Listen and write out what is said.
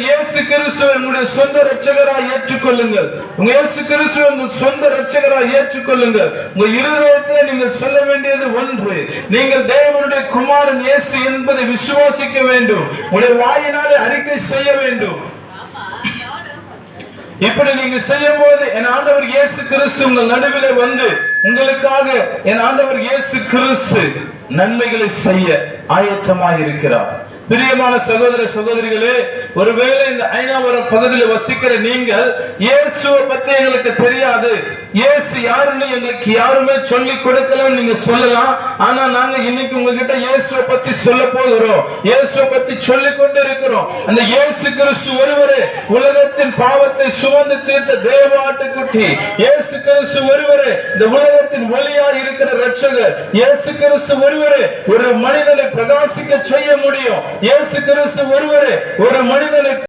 இயேசு கிறிஸ்துவை உங்களுடைய சொந்த இரட்சகராய் ஏற்றுக்கொள்ளுங்கள். உங்க இயேசு கிறிஸ்துவை உங்கள் சொந்த இரட்சகராய் ஏற்றுக்கொள்ளுங்கள். உங்க இருதயத்தில் நீங்கள் சொல்ல வேண்டியது ஒன்று, நீங்கள் தேவனுடைய குமாரன் இயேசு என்பதை விசுவாசிக்க வேண்டும். உங்களுடைய வாயினாலே அறிக்கை செய்ய வேண்டும். இப்படி நீங்க செய்யும் போது என் ஆண்டவர் இயேசு கிறிஸ்து உங்கள் நடுவிலே வந்து உங்களுக்காக என் ஆண்டவர் இயேசு கிறிஸ்து நன்மைகளை செய்ய ஆயத்தமாக இருக்கிறார். பிரியமான சகோதர சகோதரிகளே, ஒருவேளை இந்த ஐநாவரம் பகுதியில் வசிக்கிற நீங்கள் இயேசுவை பத்தி எங்களுக்கு தெரியாது, இயேசு யாருன்னு எங்களுக்கு யாருமே சொல்லி கொடுக்கலன்னு நீங்க சொல்லலாம். ஆனா நாங்க இன்னைக்கு உங்ககிட்ட இயேசுவை பத்தி சொல்ல போகிறோம். இயேசுவை பத்தி சொல்லிக் கொண்டு இருக்கிறோம். அந்த இயேசு கிறிஸ்து ஒருவரே உலகத்தின் பாவத்தை சுமந்து தீர்த்த தேவாட்டுக்குட்டி. இயேசு கிறிஸ்து ஒருவரே இந்த உலகத்தின் ஒளியா இருக்கிற இரட்சகர். இயேசு கிறிஸ்து ஒருவரே ஒரு மனிதனை பிரகாசிக்க செய்ய முடியும். இயேசு கிறிஸ்து ஒருவரே ஒரு மனிதனை